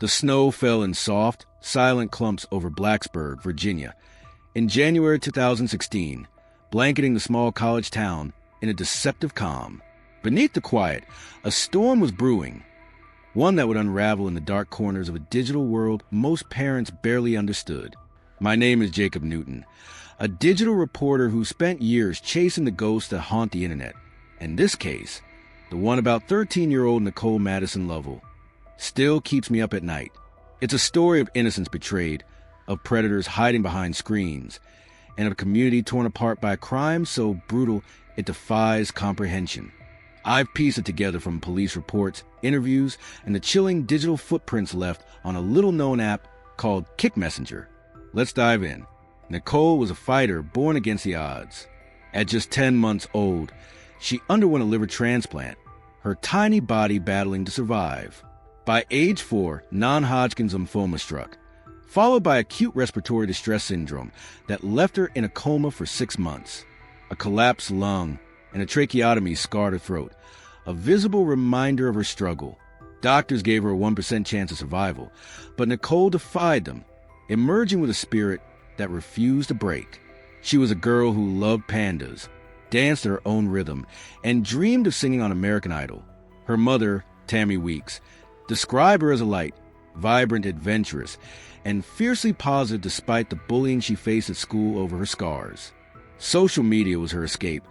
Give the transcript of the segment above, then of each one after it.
The snow fell in soft, silent clumps over Blacksburg, Virginia, in January 2016, blanketing the small college town in a deceptive calm. Beneath the quiet, a storm was brewing, one that would unravel in the dark corners of a digital world most parents barely understood. My name is Jacob Newton, a digital reporter who spent years chasing the ghosts that haunt the internet. In this case, the one about 13-year-old Nicole Madison Lovell still keeps me up at night. It's a story of innocence betrayed, of predators hiding behind screens, and of a community torn apart by a crime so brutal it defies comprehension. I've pieced it together from police reports, interviews, and the chilling digital footprints left on a little-known app called Kick Messenger. Let's dive in. Nicole was a fighter born against the odds. At just 10 months old, she underwent a liver transplant, her tiny body battling to survive. By age 4, non-Hodgkin's lymphoma struck, followed by acute respiratory distress syndrome that left her in a coma for 6 months. A collapsed lung and a tracheotomy scarred her throat, a visible reminder of her struggle. Doctors gave her a 1% chance of survival, but Nicole defied them, emerging with a spirit that refused to break. She was a girl who loved pandas, danced at her own rhythm, and dreamed of singing on American Idol. Her mother, Tammy Weeks, described her as a light, vibrant, adventurous, and fiercely positive despite the bullying she faced at school over her scars. Social media was her escape,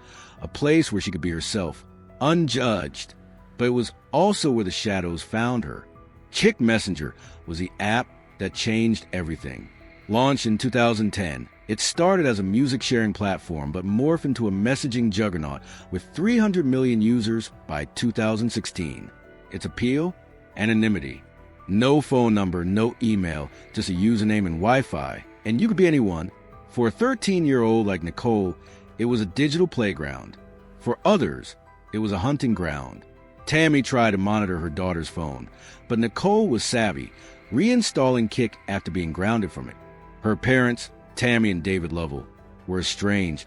a place where she could be herself, unjudged, but it was also where the shadows found her. Kick Messenger was the app that changed everything. Launched in 2010, it started as a music-sharing platform but morphed into a messaging juggernaut with 300 million users by 2016. Its appeal? Anonymity. No phone number, no email, just a username and Wi-Fi, and you could be anyone. For a 13-year-old like Nicole, it was a digital playground. For others, it was a hunting ground. Tammy tried to monitor her daughter's phone, but Nicole was savvy, reinstalling Kick after being grounded from it. Her parents, Tammy and David Lovell, were estranged,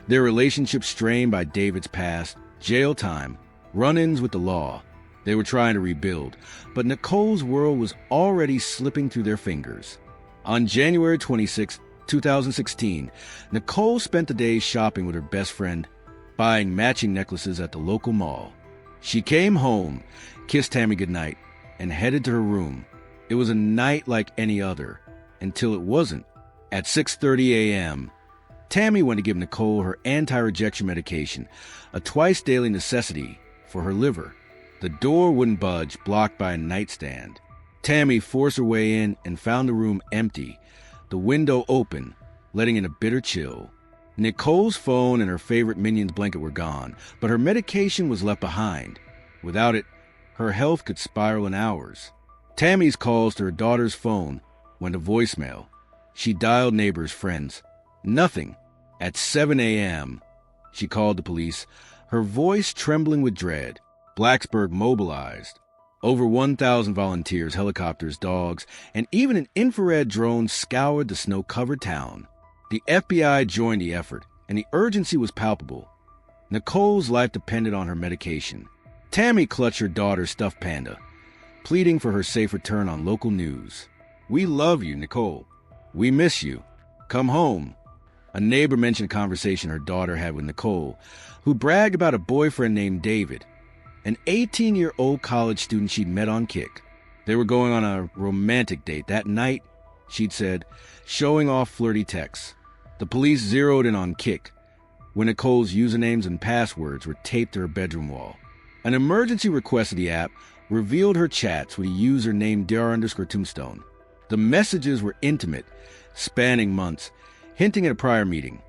their relationship strained by David's past, jail time, run-ins with the law. They were trying to rebuild, but Nicole's world was already slipping through their fingers. On January 26, 2016, Nicole spent the day shopping with her best friend, buying matching necklaces at the local mall. She came home, kissed Tammy goodnight, and headed to her room. It was a night like any other, until it wasn't. At 6:30 a.m., Tammy went to give Nicole her anti-rejection medication, a twice-daily necessity for her liver. The door wouldn't budge, blocked by a nightstand. Tammy forced her way in and found the room empty, the window open, letting in a bitter chill. Nicole's phone and her favorite Minions blanket were gone, but her medication was left behind. Without it, her health could spiral in hours. Tammy's calls to her daughter's phone went to voicemail. She dialed neighbors, friends. Nothing. At 7 a.m., she called the police, her voice trembling with dread. Blacksburg mobilized. Over 1,000 volunteers, helicopters, dogs, and even an infrared drone scoured the snow-covered town. The FBI joined the effort, and the urgency was palpable. Nicole's life depended on her medication. Tammy clutched her daughter's stuffed panda, pleading for her safe return on local news. "We love you, Nicole. We miss you. Come home." A neighbor mentioned a conversation her daughter had with Nicole, who bragged about a boyfriend named David, an 18-year-old college student she'd met on Kick. They were going on a romantic date that night, she'd said, showing off flirty texts. The police zeroed in on Kick, when Nicole's usernames and passwords were taped to her bedroom wall. An emergency request of the app revealed her chats with a user named Dr_Tombstone. The messages were intimate, spanning months, hinting at a prior meeting,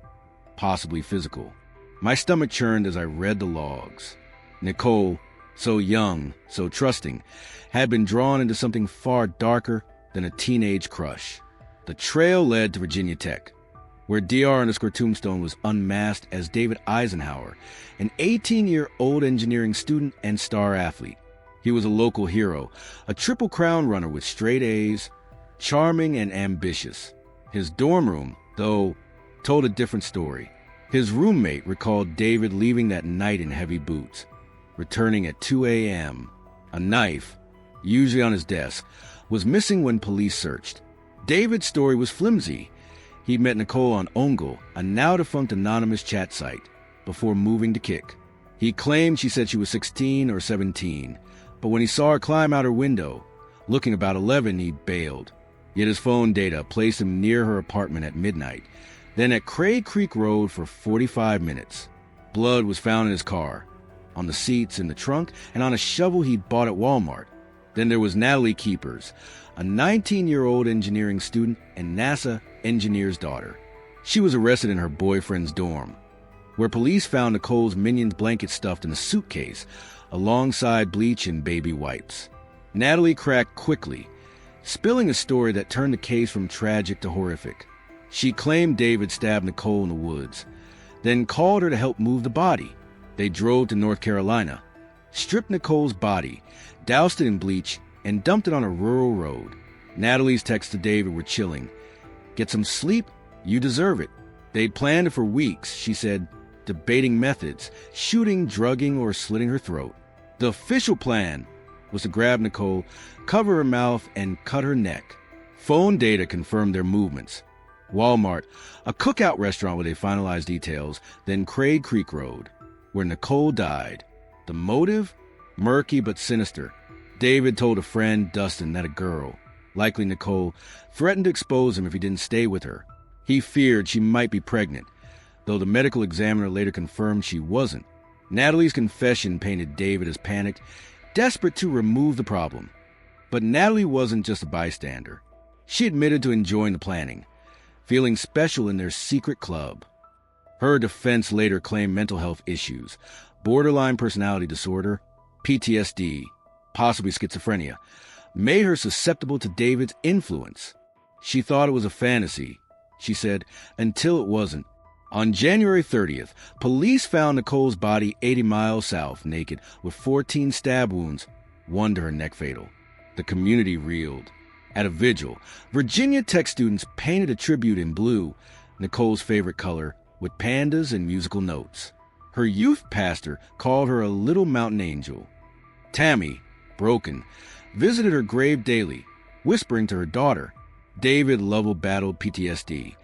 possibly physical. My stomach churned as I read the logs. Nicole, so young, so trusting, had been drawn into something far darker than a teenage crush. The trail led to Virginia Tech, where Dr_Tombstone was unmasked as David Eisenhower, an 18-year-old engineering student and star athlete. He was a local hero, a Triple Crown runner with straight A's, charming and ambitious. His dorm room, though, told a different story. His roommate recalled David leaving that night in heavy boots, returning at 2 a.m., a knife, usually on his desk, was missing when police searched. David's story was flimsy. He'd met Nicole on Omegle, a now-defunct anonymous chat site, before moving to Kik. He claimed she said she was 16 or 17, but when he saw her climb out her window, looking about 11, he bailed. Yet his phone data placed him near her apartment at midnight, then at Cray Creek Road for 45 minutes. Blood was found in his car, on the seats, in the trunk, and on a shovel he'd bought at Walmart. Then there was Natalie Keepers, a 19-year-old engineering student and NASA engineer's daughter. She was arrested in her boyfriend's dorm, where police found Nicole's Minions blanket stuffed in a suitcase, alongside bleach and baby wipes. Natalie cracked quickly, spilling a story that turned the case from tragic to horrific. She claimed David stabbed Nicole in the woods, then called her to help move the body. They drove to North Carolina, stripped Nicole's body, doused it in bleach, and dumped it on a rural road. Natalie's texts to David were chilling. "Get some sleep? You deserve it." They'd planned it for weeks, she said, debating methods, shooting, drugging, or slitting her throat. The official plan was to grab Nicole, cover her mouth, and cut her neck. Phone data confirmed their movements. Walmart, a cookout restaurant where they finalized details, then Cray Creek Road, where Nicole died. The motive? Murky but sinister. David told a friend, Dustin, that a girl, likely Nicole, threatened to expose him if he didn't stay with her. He feared she might be pregnant, though the medical examiner later confirmed she wasn't. Natalie's confession painted David as panicked, desperate to remove the problem. But Natalie wasn't just a bystander. She admitted to enjoying the planning, feeling special in their secret club. Her defense later claimed mental health issues, borderline personality disorder, PTSD, possibly schizophrenia, made her susceptible to David's influence. She thought it was a fantasy, she said, until it wasn't. On January 30th, police found Nicole's body 80 miles south, naked, with 14 stab wounds, one to her neck fatal. The community reeled. At a vigil, Virginia Tech students painted a tribute in blue, Nicole's favorite color, with pandas and musical notes. Her youth pastor called her a little mountain angel. Tammy, broken, visited her grave daily, whispering to her daughter. David Lovell battled PTSD,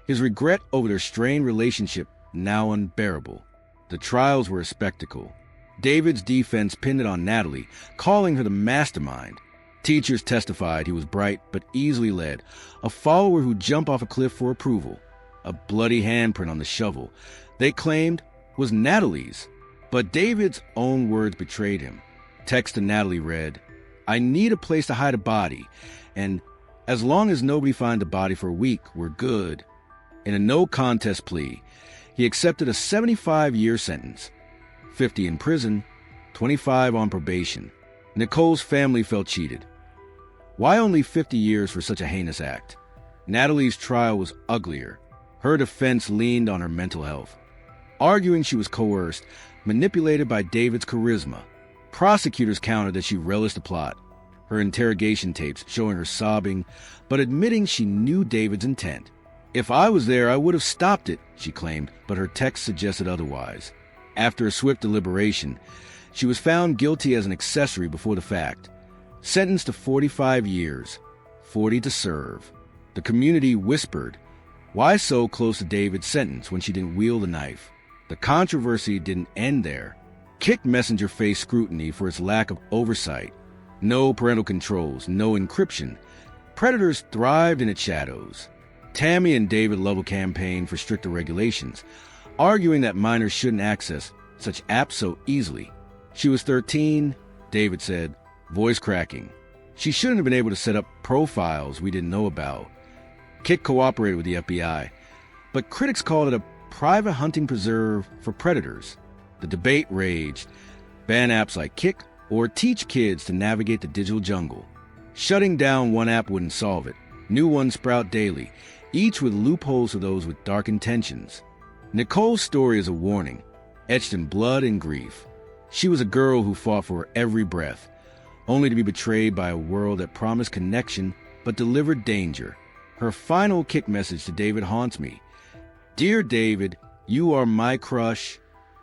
his regret over their strained relationship now unbearable. The trials were a spectacle. David's defense pinned it on Natalie, calling her the mastermind. Teachers testified he was bright but easily led, a follower who'd jump off a cliff for approval. A bloody handprint on the shovel, they claimed, was Natalie's. But David's own words betrayed him. Text to Natalie read, "I need a place to hide a body, and as long as nobody finds a body for a week, we're good." In a no-contest plea, he accepted a 75-year sentence, 50 in prison, 25 on probation. Nicole's family felt cheated. Why only 50 years for such a heinous act? Natalie's trial was uglier. Her defense leaned on her mental health, arguing she was coerced, manipulated by David's charisma. Prosecutors countered that she relished the plot, her interrogation tapes showing her sobbing, but admitting she knew David's intent. "If I was there, I would have stopped it," she claimed, but her text suggested otherwise. After a swift deliberation, she was found guilty as an accessory before the fact, sentenced to 45 years, 40 to serve. The community whispered, why so close to David's sentence when she didn't wield a knife? The controversy didn't end there. Kik Messenger faced scrutiny for its lack of oversight. No parental controls, no encryption. Predators thrived in its shadows. Tammy and David Lovell campaigned for stricter regulations, arguing that minors shouldn't access such apps so easily. She was 13, David said, voice cracking. She shouldn't have been able to set up profiles we didn't know about. Kik cooperated with the FBI, but critics called it a private hunting preserve for predators. The debate raged. Ban apps like Kik or teach kids to navigate the digital jungle. Shutting down one app wouldn't solve it. New ones sprout daily, each with loopholes for those with dark intentions. Nicole's story is a warning, etched in blood and grief. She was a girl who fought for every breath, only to be betrayed by a world that promised connection but delivered danger. Her final Kik message to David haunts me. Dear David, you are my crush.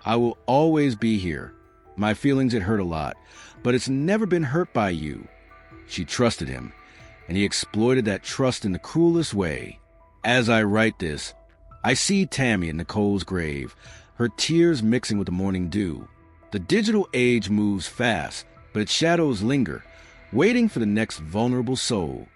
I will always be here. My feelings had hurt a lot, but it's never been hurt by you. She trusted him, and he exploited that trust in the cruelest way. As I write this, I see Tammy in Nicole's grave, her tears mixing with the morning dew. The digital age moves fast, but its shadows linger, waiting for the next vulnerable soul